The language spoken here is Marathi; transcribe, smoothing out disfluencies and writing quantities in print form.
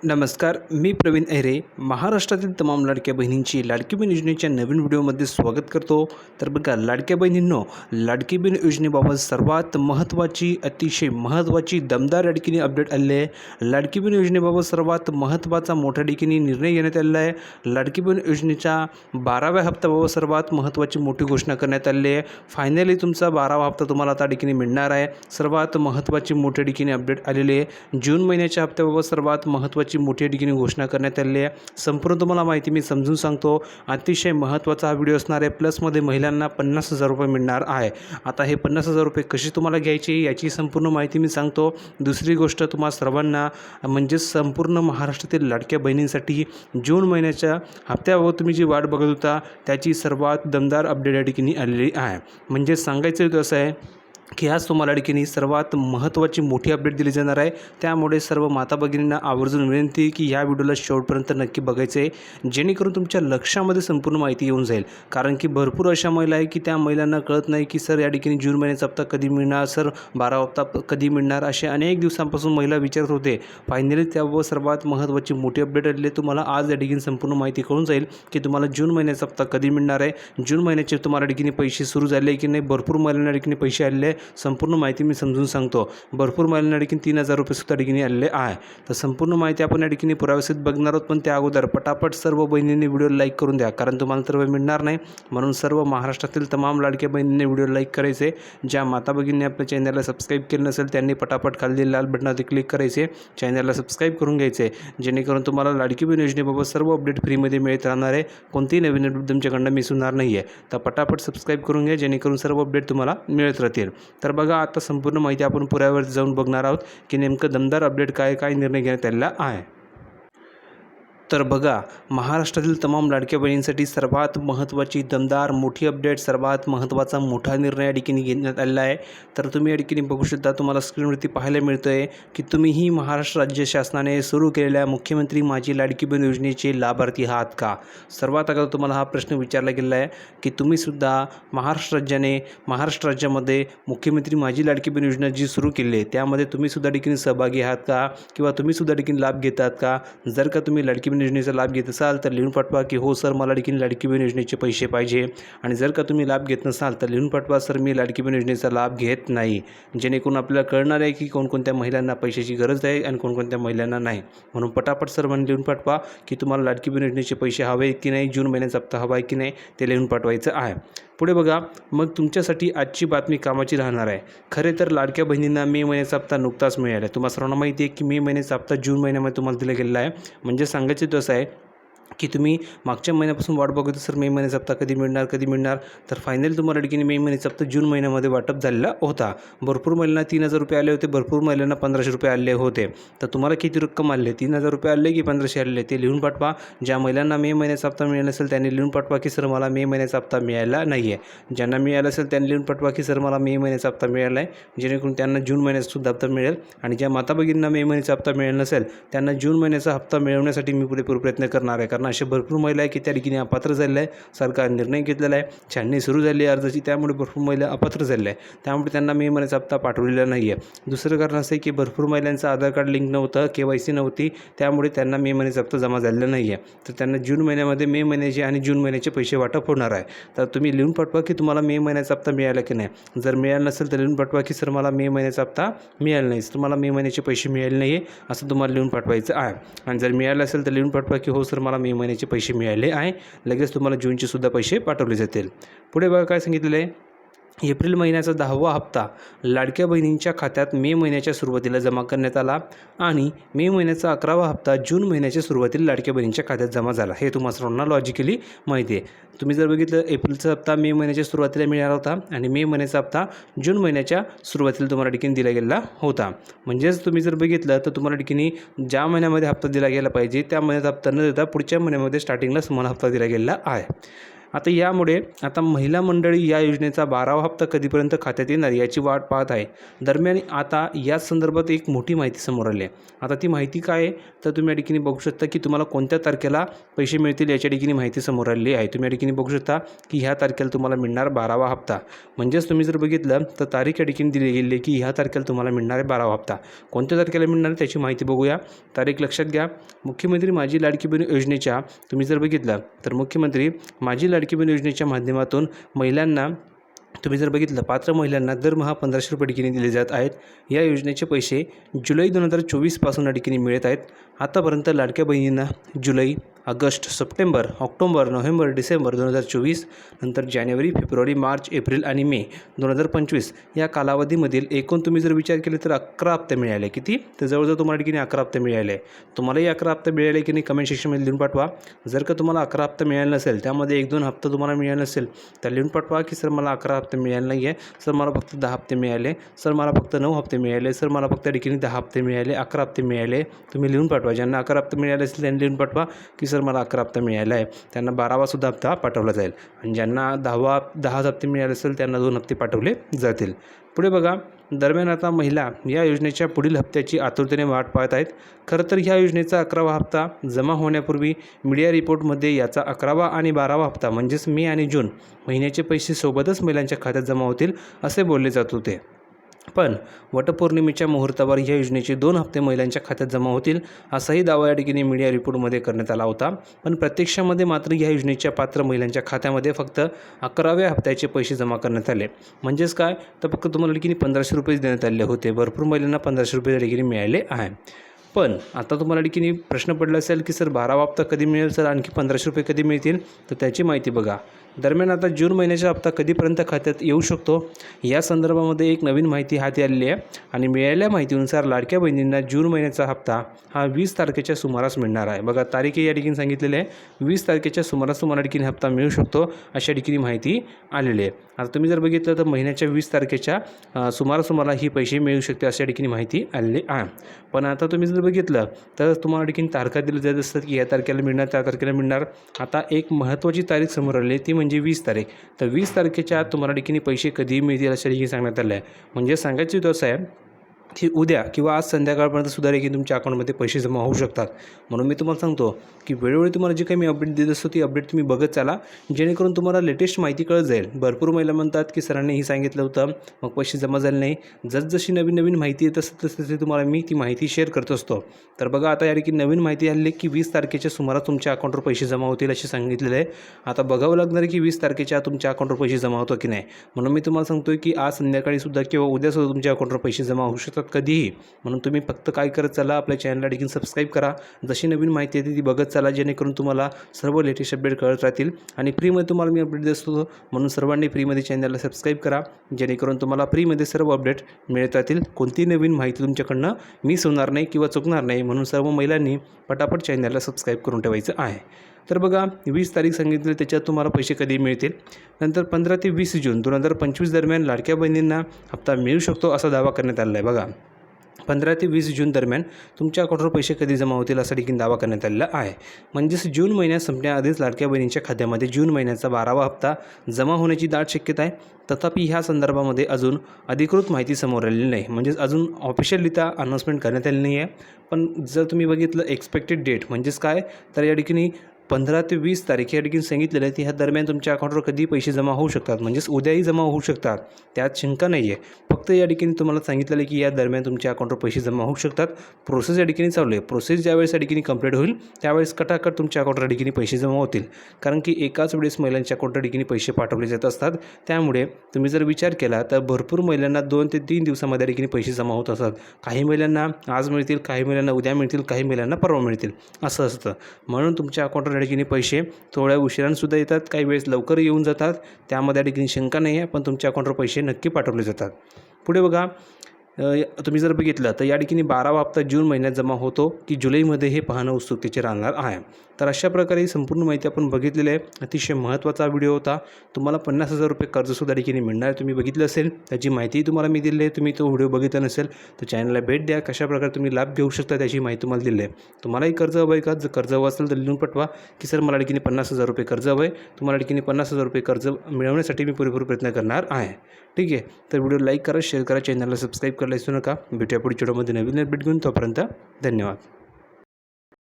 नमस्कार, मी प्रवीण अहिरे. महाराष्ट्रातील तमाम लाडक्या बहिणींची लाडकी बहीण योजनेच्या नवीन व्हिडिओमध्ये स्वागत करतो. तर बघा लाडक्या बहिणींनो, लाडकी बहीण योजनेबाबत सर्वात महत्त्वाची, अतिशय महत्त्वाची दमदार या ठिकाणी अपडेट आले आहे. लाडकी बहीण योजनेबाबत सर्वात महत्त्वाचा मोठ्या ठिकाणी निर्णय घेण्यात आलेला आहे. लाडकी बहीण योजनेच्या 12व्या हप्त्याबाबत सर्वात महत्त्वाची मोठी घोषणा करण्यात आली आहे. फायनली तुमचा 12वा हप्ता तुम्हाला त्या ठिकाणी मिळणार आहे. सर्वात महत्त्वाची मोठ्या ठिकाणी अपडेट आलेली आहे. जून महिन्याच्या हप्त्याबाबत सर्वात महत्त्वाची मोठी ठिकाणी घोषणा करण्यात आली आहे. संपूर्ण तुम्हाला माहिती मी समजून सांगतो. अतिशय महत्त्वाचा हा व्हिडिओ असणार आहे. प्लसमध्ये महिलांना 50,000 रुपये मिळणार आहे. आता हे 50,000 रुपये कशी तुम्हाला घ्यायची याची संपूर्ण माहिती मी सांगतो. दुसरी गोष्ट, तुम्हा सर्वांना म्हणजे संपूर्ण महाराष्ट्रातील लाडक्या बहिणींसाठी जून महिन्याच्या हप्त्याबाबत तुम्ही जी वाट बघत होता त्याची सर्वात दमदार अपडेट या ठिकाणी आलेली आहे. म्हणजे सांगायचं होतं असं आहे की आज तुम्हाला ठिकाणी सर्वात महत्त्वाची मोठी अपडेट दिली जाणार आहे. त्यामुळे सर्व माता भगिनींना आवर्जून विनंती की या व्हिडिओला शेवटपर्यंत नक्की बघायचं आहे, जेणेकरून तुमच्या लक्षामध्ये संपूर्ण माहिती येऊन जाईल. कारण की भरपूर अशा महिला आहे की त्या महिलांना कळत नाही की सर या ठिकाणी जून महिन्याचा हप्ता कधी मिळणार, सर 12 हप्ता कधी मिळणार, असे अनेक दिवसांपासून महिला विचारत होते. फायनली त्यावर सर्वात महत्त्वाची मोठी अपडेट आली आहे. तुम्हाला आज या ठिकाणी संपूर्ण माहिती कळून जाईल की तुम्हाला जून महिन्याचा हप्ता कधी मिळणार आहे, जून महिन्याचे तुम्हाला ठिकाणी पैसे सुरू झाले की नाही. भरपूर महिलांना ठिकाणी पैसे आलेले आहे. संपूर्ण माहिती मी समजून सांगतो. भरपूर महिलांना ठिकाणी 3,000 रुपये सुद्धा ठिकाणी आलेले आहे. तर संपूर्ण माहिती आपण या ठिकाणी पुराव्यासहित बघणार आहोत. पण त्या अगोदर पटापट सर्व बहिणींनी व्हिडिओ लाईक करून द्या, कारण तुम्हाला तर मिळणार नाही. म्हणून सर्व महाराष्ट्रातील तमाम लाडक्या बहिणींनी व्हिडिओ लाईक करायचे. ज्या माता भगिनींनी आपल्या चॅनलला सबस्क्राईब केलं नसेल त्यांनी पटापट खाली लाल बटनावरती क्लिक करायचे, चॅनलला सबस्क्राईब करून घ्यायचे, जेणेकरून तुम्हाला लाडकी बहीण योजनेबाबत सर्व अपडेट फ्रीमध्ये मिळत राहणार आहे. कोणतीही नवीन अपडेट तुमच्याकडनं मिस होणार नाही आहे. तर पटापट सबस्क्राईब करून घ्या, जेणेकरून सर्व अपडेट तुम्हाला मिळत राहतील. तर बघा आता संपूर्ण माहिती आपण पुराव्यावर जाऊन बघणार आहोत की नेमकं दमदार अपडेट काय निर्णय घेण्यात आलेला आहे. तर बघा, महाराष्ट्रातील तमाम लाडक्या बहिणींसाठी सर्वात महत्त्वाची दमदार मोठी अपडेट, सर्वात महत्त्वाचा मोठा निर्णय या ठिकाणी घेण्यात आलेला आहे. तर तुम्ही या ठिकाणी बघू शकता, तुम्हाला स्क्रीनवरती पाहायला मिळतं आहे की तुम्हीही महाराष्ट्र राज्य शासनाने सुरू केलेल्या मुख्यमंत्री माझी लाडकी बहीण योजनेचे लाभार्थी आहात का. सर्वात अगोदर तुम्हाला हा प्रश्न विचारला गेला आहे की तुम्हीसुद्धा महाराष्ट्र राज्यामध्ये मुख्यमंत्री माझी लाडकी बहीण योजना जी सुरू केली आहे त्यामध्ये तुम्हीसुद्धा ठिकाणी सहभागी आहात का, किंवा तुम्हीसुद्धा ठिकाणी लाभ घेतात का. जर का तुम्ही लाडकी बहीण योजनेचा लाभ घेत असाल तर लिहून पाठवा की हो सर, मला ठिकाणी लाडकी बहीण योजनेचे पैसे पाहिजे. आणि जर का तुम्ही लाभ घेत नसाल तर लिहून पाठवा सर, मी लाडकी बहीण योजनेचा लाभ घेत नाही. जेणेकरून आपल्याला कळणार आहे की कोणकोणत्या महिलांना पैशाची गरज आहे आणि कोणकोणत्या महिलांना नाही. म्हणून पटापट सर्वांनी लिहून पाठवा की तुम्हाला लाडकी बहीण योजनेचे पैसे हवे की नाही, जून महिन्याचा हप्ता हवा आहे की नाही, ते लिहून पाठवायचं आहे. पुढे बघा, मग तुमच्यासाठी आजची बातमी कामाची राहणार आहे. खरे तर लाडक्या बहिणींना मे महिन्याचा हप्ता नुकताच मिळाला आहे. तुम्हाला सर्वांना माहिती आहे की मे महिन्याचा हप्ता जून महिन्यामध्ये तुम्हाला दिला गेलेला आहे. म्हणजे सांगायचं तसं आहे की तुम्ही मागच्या महिन्यापासून वाट बघत सर मे महिन्याचा हप्ता कधी मिळणार. तर फायनली तुम्हाला ठिकाणी मे महिन्याचा हप्ता जून महिन्यामध्ये वाटप झालेला होता. भरपूर महिलांना 3,000 रुपये आले होते, भरपूर महिलांना 1,500 रुपये आले होते. तर तुम्हाला किती रक्कम आले, 3,000 रुपये आले की 1,500 आले, ते लिहून पाठवा. ज्या महिलांना मे महिन्याचा हप्ता मिळाला नसेल त्यांनी लिहून पाठवा की सर मला मे महिन्याचा हप्ता मिळाला नाही आहे. ज्यांना मिळाला असेल त्यांनी लिहून पाठवा की सर मला मे महिन्याचा हप्ता मिळाला आहे, जेणेकरून त्यांना जून महिन्याचा सुद्धा हप्ता मिळेल. आणि ज्या माता भगिनींना मे महिन्याचा हप्ता मिळाला नसेल त्यांना जून महिन्याचा हप्ता मिळवण्यासाठी मी पुरेपूर प्रयत्न करणार आहे. कारण असे भरपूर महिला की त्या ठिकाणी अपात्र झालेलं आहे. सरकार निर्णय घेतलेला आहे, छाननी सुरू झाली आहे अर्जाची, त्यामुळे भरपूर महिला अपात्र झालेल्या आहे. त्यामुळे त्यांना मे महिन्याचा हप्ता पाठवलेला नाही आहे. दुसरं कारण असं आहे की भरपूर महिलांचं आधार कार्ड लिंक नव्हतं, KYC नव्हती, त्यामुळे त्यांना मे महिन्याचा हप्ता जमा झालेला नाही आहे. तर त्यांना जून महिन्यामध्ये मे महिन्याचे आणि जून महिन्याचे पैसे वाटप होणार आहे. तर तुम्ही लिहून पाठवा की तुम्हाला मे महिन्याचा हप्ता मिळाला की नाही. जर मिळाला नसेल तर लिहून पाठवा की सर मला मे महिन्याचा हप्ता मिळाला नाही, तुम्हाला मे महिन्याचे पैसे मिळाले नाही आहे असं तुम्हाला लिहून पाठवायचं आहे. आणि जर मिळालं असेल तर लिहून पाठवा की हो सर मला मे महिन्याचे पैसे मिळाले आहे. लगेच तुम्हाला जूनचे सुद्धा पैसे पाठवले जातील. पुढे बघा काय सांगितलेलं आहे. एप्रिल महिन्याचा 10वा हप्ता लाडक्या बहिणींच्या खात्यात मे महिन्याच्या सुरुवातीला जमा करण्यात आला आणि मे महिन्याचा 11वा हप्ता जून महिन्याच्या सुरुवातीला लाडक्या बहिणींच्या खात्यात जमा झाला. हे तुम्हाला सर्वांना लॉजिकली माहिती आहे. तुम्ही जर बघितलं एप्रिलचा हप्ता मे महिन्याच्या सुरुवातीला मिळाला होता आणि मे महिन्याचा हप्ता जून महिन्याच्या सुरुवातीला तुम्हाला ठिकाणी दिला गेला होता. म्हणजेच तुम्ही जर बघितलं तर तुम्हाला ठिकाणी ज्या महिन्यामध्ये हप्ता दिला गेला पाहिजे त्या महिन्यात हप्ता न देता पुढच्या महिन्यामध्ये स्टार्टिंगला तुम्हाला हप्ता दिला गेला आहे. आता यामुळे आता महिला मंडळी या योजनेचा 12वा हप्ता कधीपर्यंत खात्यात येणार याची वाट पाहत आहे. दरम्यान आता याच संदर्भात एक मोठी माहिती समोर आली आहे. आता ती माहिती काय आहे तर तुम्ही या ठिकाणी बघू शकता की तुम्हाला कोणत्या तारखेला पैसे मिळतील याच्या ठिकाणी माहिती समोर आलेली आहे. तुम्ही या ठिकाणी बघू शकता की ह्या तारखेला तुम्हाला मिळणार 12वा हप्ता. म्हणजेच तुम्ही जर बघितलं तर तारीख या ठिकाणी दिली गेली की ह्या तारखेला तुम्हाला मिळणार आहे 12वा हप्ता. कोणत्या तारखेला मिळणार त्याची माहिती बघूया. तारीख लक्षात घ्या. मुख्यमंत्री माझी लाडकी बहीण योजनेच्या तुम्ही जर बघितलं तर मुख्यमंत्री माझी लाडकी बहीण योजनेच्या माध्यमातून महिलांना तुम्ही जर बघितलं पात्र महिलांना दरमहा 1500 रुपये ठिकाणी दिले जात आहेत. या योजनेचे पैसे जुलै 2024 पासून या ठिकाणी मिळत आहेत. आतापर्यंत लाडक्या बहिणींना जुलै, August, September, October, November, December 2024 नंतर जानेवारी, फेब्रुवारी, मार्च, एप्रिल आणि मे 2025 या कालावधीमधील एकूण तुम्ही जर विचार केले तर 11 हप्ते मिळाले. किती? तर जवळजवळ तुम्हाला ठिकाणी 11 हप्ते मिळाले. तुम्हालाही 11 हप्ते मिळाले की नाही कमेंट सेक्शनमध्ये लिहून पाठवा. जर का तुम्हाला 11 हप्ते मिळाले नसेल त्यामध्ये 1-2 हप्ता तुम्हाला मिळाले नसेल तर लिहून पाठवा की सर मला 11 हप्ते मिळाले नाही आहे, सर मला फक्त 10 हप्ते मिळाले, सर मला फक्त 9 हप्ते मिळाले, सर मला फक्त ठिकाणी 10 हप्ते मिळाले, 11 हप्ते मिळाले. तुम्ही लिहून पाठवा. ज्यांना 11 हप्ते मिळाले असेल त्यांनी लिहून पाठवा की सर मला 11 हप्ता मिळाला आहे. त्यांना 12वा सुद्धा हप्ता पाठवला जाईल आणि ज्यांना 10 हप्ते मिळाले असेल त्यांना 2 हप्ते पाठवले जातील. पुढे बघा. दरम्यान आता महिला या योजनेच्या पुढील हप्त्याची आतुरतेने वाट पाहत आहेत. खरं तर ह्या योजनेचा 11वा हप्ता जमा होण्यापूर्वी मीडिया रिपोर्टमध्ये याचा 11वा आणि 12वा हप्ता म्हणजेच मे आणि जून महिन्याचे पैसे सोबतच महिलांच्या खात्यात जमा होतील असे बोलले जात होते. पण वटपौर्णिमेच्या मुहूर्तावर या योजनेचे 2 हप्ते महिलांच्या खात्यात जमा होतील असाही दावा या ठिकाणी मीडिया रिपोर्टमध्ये करण्यात आला होता. पण प्रत्यक्षामध्ये मात्र या योजनेच्या पात्र महिलांच्या खात्यामध्ये फक्त 11व्या हप्त्याचे पैसे जमा करण्यात आले. म्हणजेच काय तर फक्त तुम्हाला ठिकाणी 1500 रुपये देण्यात आले होते. भरपूर महिलांना 1500 रुपये ठिकाणी मिळाले आहे. पण आता तुम्हाला ठिकाणी प्रश्न पडला असेल की सर 12वा हप्ता कधी मिळेल, सर आणखी 1500 रुपये कधी मिळतील, तर त्याची माहिती बघा. दरम्यान आता जून महिन्याचा हप्ता कधीपर्यंत खात्यात येऊ शकतो या संदर्भामध्ये एक नवीन माहिती हाती आलेली आहे आणि मिळालेल्या माहितीनुसार लाडक्या बहिणींना जून महिन्याचा हप्ता हा 20 तारखेच्या सुमारास मिळणार आहे. बघा तारीख या ठिकाणी सांगितलेली आहे 20 तारखेच्या सुमारास तुम्हाला ठिकाणी हप्ता मिळू शकतो अशा ठिकाणी माहिती आलेली आहे. आता तुम्ही जर बघितलं तर महिन्याच्या 20 तारखेच्या सुमारास ही पैसे मिळू शकते अशा ठिकाणी माहिती आलेली आहे. पण आता तुम्ही जर बघितलं तर तुम्हाला ठिकाणी तारखा दिल्या जात असतात की या तारखेला मिळणार, त्या तारखेला मिळणार. आता एक महत्त्वाची तारीख समोर आली ती म्हणजे 20 तारीख. तर 20 तारखेच्या आत तुम्हाला ठिकाणी पैसे कधी मिळतील अशा ठिकाणी सांगण्यात आलं आहे. म्हणजे सांगायचं होतं असं आहे की उद्या किंवा आज संध्याकाळपर्यंत सुद्धा की तुमच्या अकाउंटमध्ये पैसे जमा होऊ शकतात. म्हणून मी तुम्हाला सांगतो की वेळोवेळी तुम्हाला जे काही मी अपडेट देत असतो ती अपडेट तुम्ही बघत चाला जेणेकरून तुम्हाला लेटेस्ट माहिती कळत जाईल. भरपूर महिला म्हणतात की सरांनी ही सांगितलं होतं मग पैसे जमा झाले नाही. जसजशी नवीन माहिती येत असते तसे तुम्हाला मी ती माहिती शेअर करत असतो. तर बघा आता या ठिकाणी नवीन माहिती आली की 20 तारखेच्या सुमारास तुमच्या अकाउंटवर पैसे जमा होतील असे सांगितलेलं आहे. आता बघावं लागणार की 20 तारखेच्या तुमच्या अकाउंटवर पैसे जमा होतो की नाही. म्हणून मी तुम्हाला सांगतोय की आज संध्याकाळी सुद्धा किंवा उद्यासुद्धा तुमच्या अकाउंटवर पैसे जमा होऊ शकतात कधीही. म्हणून तुम्ही फक्त काय करत चला आपल्या चॅनलला देखील सबस्क्राईब करा. जशी नवीन माहिती येते ती बघत चला जेणेकरून तुम्हाला सर्व लेटेस्ट अपडेट कळत राहतील आणि फ्रीमध्ये तुम्हाला मी अपडेट देत असतो. म्हणून सर्वांनी फ्रीमध्ये चॅनलला सबस्क्राईब करा जेणेकरून तुम्हाला फ्रीमध्ये सर्व अपडेट मिळत राहतील. कोणती नवीन माहिती तुमच्याकडनं मिस होणार नाही किंवा चुकणार नाही. म्हणून सर्व महिलांनी पटापट चॅनलला सबस्क्राईब करून ठेवायचं आहे. तर बघा 20 तारीख सांगितली त्याच्यात तुम्हाला पैसे कधी मिळतील. नंतर 15 ते 20 जून 2025 दरम्यान लाडक्या बहिणींना हप्ता मिळू शकतो असा दावा करण्यात आलेला आहे. बघा 15 ते 20 जून दरम्यान तुमच्या अकाउंटवर पैसे कधी जमा होतील असा देखील दावा करण्यात आलेला आहे. म्हणजेच जून महिन्यात संपण्याआधीच लाडक्या बहिणींच्या खात्यामध्ये जून महिन्याचा 12वा हप्ता जमा होण्याची दाट शक्यता आहे. तथापि ह्या संदर्भामध्ये अजून अधिकृत माहिती समोर आलेली नाही. म्हणजेच अजून ऑफिशियलरित्या अनाऊन्समेंट करण्यात आलेली नाही आहे. पण जर तुम्ही बघितलं एक्सपेक्टेड डेट म्हणजेच काय तर या ठिकाणी 15 ते 20 तारीख या ठिकाणी सांगितलेलं आहे की ह्या दरम्यान तुमच्या अकाउंटवर कधी पैसे जमा होऊ शकतात. म्हणजेच उद्याही जमा होऊ शकतात त्यात शंका नाही आहे. फक्त या ठिकाणी तुम्हाला सांगितलेलं आहे की या दरम्यान तुमच्या अकाउंटवर पैसे जमा होऊ शकतात. प्रोसेस या ठिकाणी चालू आहे. प्रोसेस ज्यावेळेस या ठिकाणी कंप्लीट होईल त्यावेळेस कटाकट तुमच्या अकाउंटवर या ठिकाणी पैसे जमा होतील. कारण की एकाच वेळेस महिलांच्या अकाउंटवर ठिकाणी पैसे पाठवले जात असतात. त्यामुळे तुम्ही जर विचार केला तर भरपूर महिलांना 2 ते 3 दिवसामध्ये ठिकाणी पैसे जमा होत असतात. काही महिलांना आज मिळतील, काही महिलांना उद्या मिळतील, काही महिलांना परवा मिळतील असं असतं. म्हणून तुमच्या अकाउंटवर या ठिकाणी पैसे थोड्या उशिरानसुद्धा येतात, काही वेळेस लवकर येऊन जातात. त्यामध्ये या ठिकाणी शंका नाही आहे. पण तुमच्या अकाउंटवर पैसे नक्की पाठवले जातात. पुढे बघा तुम्ही जर बघितलं तर या ठिकाणी 12वा हप्ता जून महिन्यात जमा होतो की जुलैमध्ये हे पाहणं उत्सुकतेचे राहणार आहे. तर अशा प्रकारे संपूर्ण माहिती आपण बघितलेली आहे. अतिशय महत्त्वाचा व्हिडिओ होता. तुम्हाला 50,000 रुपये कर्जसुद्धा ठिकाणी मिळणार आहे. तुम्ही बघितलं असेल, त्याची माहितीही तुम्हाला मी दिली आहे. तुम्ही तो व्हिडिओ बघितला नसेल तर चॅनलला भेट द्या. कशाप्रकारे तुम्ही लाभ घेऊ शकता त्याची माहिती तुम्हाला दिली आहे. तुम्हालाही कर्ज हवं आहे का? जर कर्ज हवं असेल तर लिहून पाठवा की सर मला ठिकाणी 50,000 रुपये कर्ज हवं आहे. तुम्हाला ठिकाणी 50,000 रुपये कर्ज मिळवण्यासाठी मी पुरेपूर प्रयत्न करणार आहे. ठीक आहे. तर व्हिडिओ लाईक करा, शेअर करा, चॅनलला सबस्क्राईब करायला विसरू नका. भेटूया पुढच्या व्हिडिओमध्ये नवीन अपडेट घेऊन. तोपर्यंत धन्यवाद.